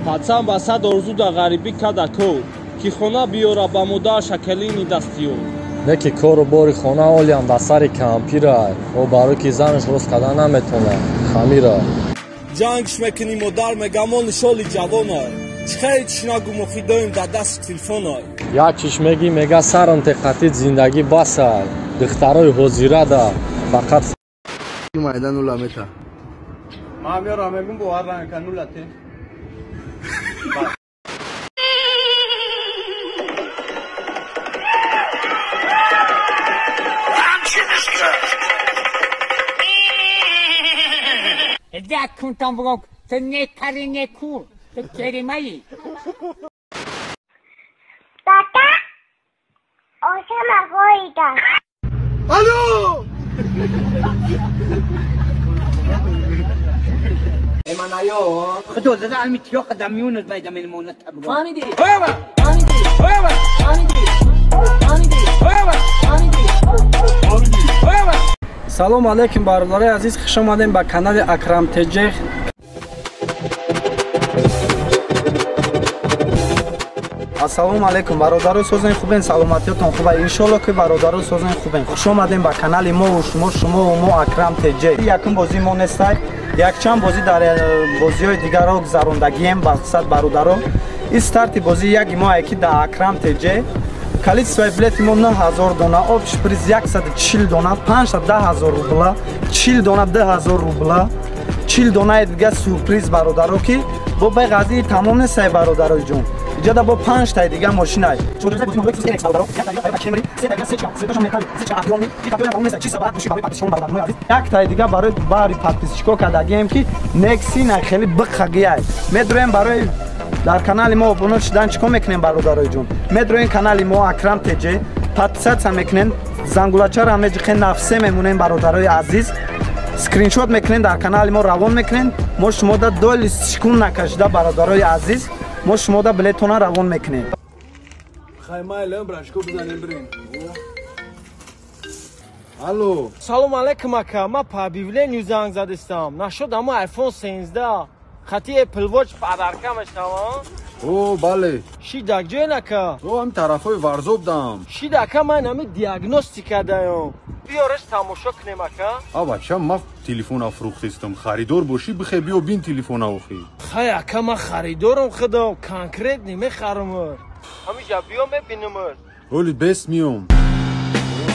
Пацан ба сад орзуда ғарибӣ када кор ки хона биёра ба модар шакалини дастиёр. Не ки кору бори хона олиям ба сари кампира о баро ки занаш рост кадан наметона хамира. Ҷангш мекунӣ модар мегамони шоли ҷавонай. Чӣ хайр тишнагу мохӣ доим дар дасти телефонай. Як чиш меги мега сарам теқати зиндагӣ басай. Духтарои ҳозирада фақат майдан уламета. Ма миёра мебин боварран канулате. Eda kuntam vlog, to ne kari ne kur, to kerimai. Tata, osama goida. Alo! Emanayo. خدوا ده عم يتيو قدام يونس بايدا من المونة أبغى. Ani di. Ani di. Ani di. Ani di. Ani di. Салом алейкум бародари азиз, хуш омадем ба канали Акрам Теджех. Ассалому алейкум бародаро, созен хубен, саломатиётон хуба, иншолло ки бародаро созен хубен. Хуш омадем ба канали мо шумо мо Акрам Теджех. Якум бози мо нестай, якчанд бози дар бозиҳои дигарро гузарондагием мақсад бародаро. Ин старти бози яки мо ки дар Акрам Теджех. Количество билети мо 9000 дона, общий приз 140 дона, 5 та 10000 рубла, 40 дона 2000 рубла, 40 дона дига сюрприз бародаро ки бо беғази тамом нестай бародарои ҷон. Иҷода бо 5 та дига машинай. Як та дига барои бари подписчико кардагием ки Nexina хеле биқагиай. Медурем барои дар канали мо обунот шудан чӣ кор мекунем бародарои ҷон? Медроем канали мо Акрам Теджех, подписатсия мекунем, зангулачаро меҷиқен нафсе мемонем бародарои азиз. Скриншот мекунем дар канали мо равон мекунем. Мо шумода доли шикун накашида бародарои азиз, мо шумода билетона равон мекунем. Хаймайлем брашко бизанем бирем. Алло. Салом алейкум ака, ма по объявлению занг задистам. Нашуд ама iPhone 13. Хати Apple Watch подарка мешавам. О, бале. Ши дагҷоен ака. О, ҳам тарафои варзоб дам. Ши ака, ман ҳами диагностика даём. Биёраш тамошо кунем ака. А бача, ма телефон афрӯхтистам. Харидор бошӣ бихе биё бин телефон авохӣ. Хай ака, ма харидорам худо, конкрет немехарам. Ҳамиҷа биё мебинамар. Оли бес миём.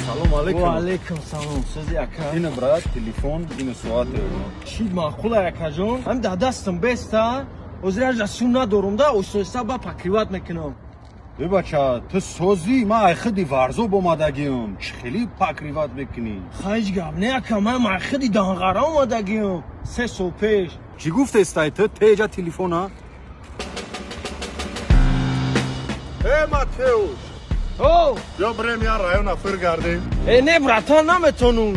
Салом алейкум. Ва алейкум салом. Сӯзи ака. Ина брат, телефон, ина соате. Ши маъқула акаҷон. Ҳам дар дастам беста. ҳозир ажрасиён надорам да, оҳиста ба покриват мекунам. Е бача, ту созӣ, ман айхиди варзоб омадагиам. Чӣ хеле покриват мекунӣ? Хайҷ гап не ака, ман майхиди данғара омадагиам. 3 сол пеш. Чӣ гуфтестай ту? Теҷа телефона? Матеуш. О! Бё бирем ян района фир гардем. Не братан, наметонум.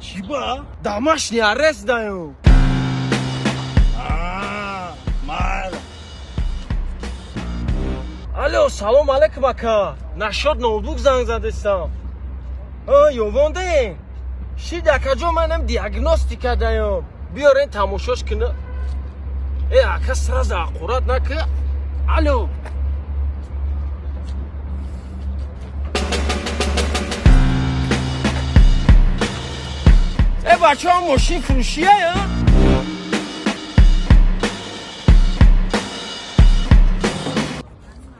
Чӣ ба? Домашний арест даём. Майла. Алло, салом алейкум ака. Нашод ноутбук занг задистам. Ёвондаем. Ши акаҷон, манам диагностика даём. Биёрен тамошош кунем. Ака сразу ақурат нака. Алло. бачаҳо мошин фурӯшия?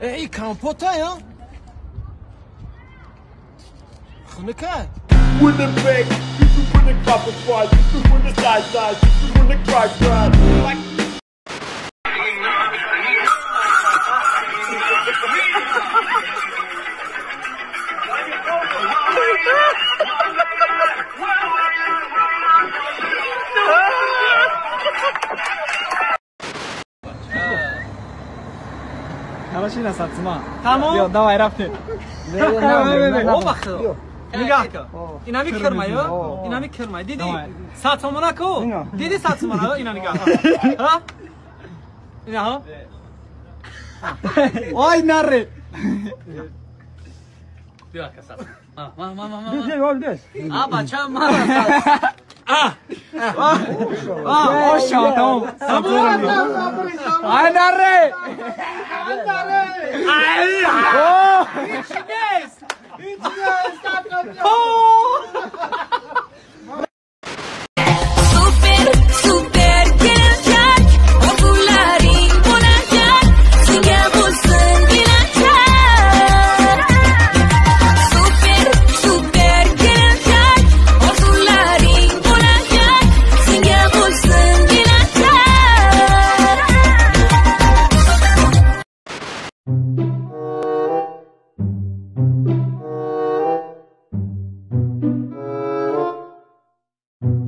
Эй, компотая? Хунука? When the big, this is when the copper fries, this is when the side, this is when the crack fries. Like Машина сатма. Tamam. Yo, давай рафте. O baxdı. Nigah. İnami kırmayı. İnami kırmayı. Dedi satmana ko. Dedi satmana ina nigah. Ha? İna ha? Ay narre. Bir dakika sat. Ha, Biz yol des. Ha bacham ma. Hoş tamam. Ay narre.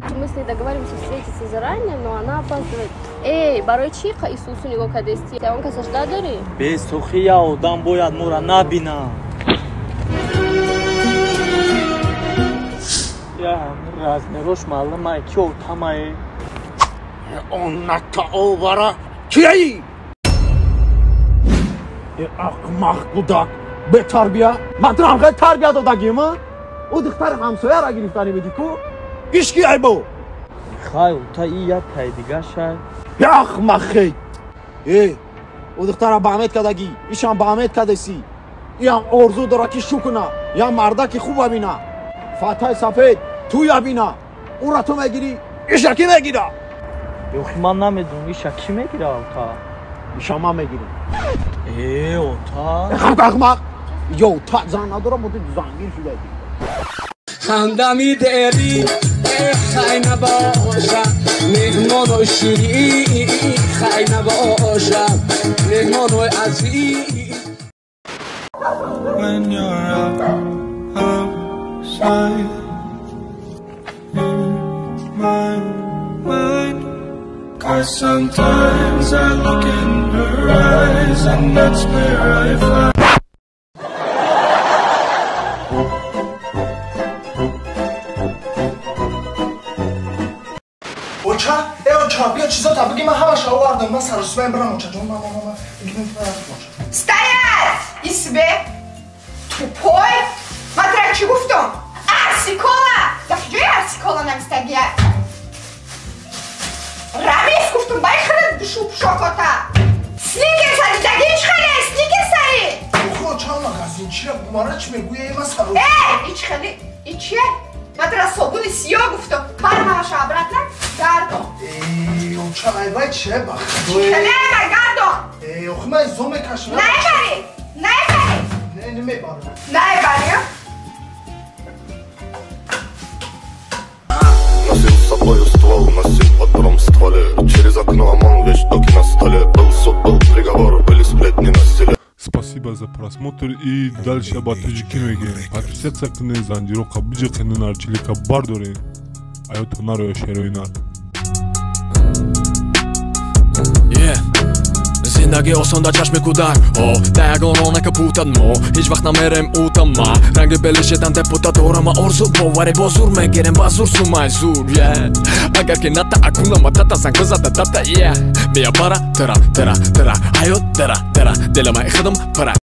Мы с ней договариваемся встретиться заранее, но она опаздывает. Эй, барой чиха Иисусу него кадести. А он казаш дадери? Без сухия одам бояд мора набина. Я размерош малыма кё тамае. Он накаовара. Кияи? Ахмах куда? Бетарбия? Матрамга тарбия додагима? او دختر همسایه را گرفتاری میدی کو؟ ایشکی ای بو؟ خیلی تا این یاد تای دیگه شد یا اخمخی ای او دختر با امید کدگی ایشان با امید کدسی ایام ارزو داره که شو کنه یا مرده که خوب بینا فتح سفید تو یا بینا او را تو میگیری ایشا کی میگیره؟ یوخی من نمیدونم ایشا کی میگیره اوتا؟ ایشا من میگیرم ای اوتا؟ اخمخ یو تا زن نداره مدی زنگیر شده همدمی داری خیلی نباشم مهمان و شیری خیلی نباشم مهمان و عزیز When you're outside in my mind, 'cause sometimes I look in her eyes and that's where I find اوچا ای اوچا بیا چیزا تا بگی من همش آوردم من سر و صبح برم اوچا جون ماما Стоять! И себе! Тупой! Смотри, чего в том? Арсикола! Да что я арсикола нам стагия? Рамиску в том байхры душу пшокота! Сникерс, а ты дагинч халя, сникерс ари! Ухо, ча магазин, чия бумара чи мегуя има сар у... Эй, ич хали, ич я? Смотри, собуни сиёгу в том, пармаша обратно, гардо! Эй, اوچا ای بای چه بخ Хлеба, гардо! ای اوخ من زوم کشم Наебали! Наебали! نه نمیبارم Наебали! Носил с собою ствол, носил патрон в стволе. Через окно ОМОН, вещдоки на столе. Был суд, был приговор, были сплетни на селе. Спасибо за просмотр и дальше об Таджикиноге. Подписаться на Занжирока, Биджакана Нарчилика Бардоре. А я Тонаро Шероинар. زندگی آسان در چشم کودک دگانانه که پوتد ما هیچ وقت نمیرم اوتا ما رنگ بلشتن تپوتا دورم آرزو باوری با زور میگیرم با زور سومای زور اگر که نتا اکونا متتا زنگ زده تتا بیا برا ترا ترا ترا حیات ترا ترا دلم خدم پرا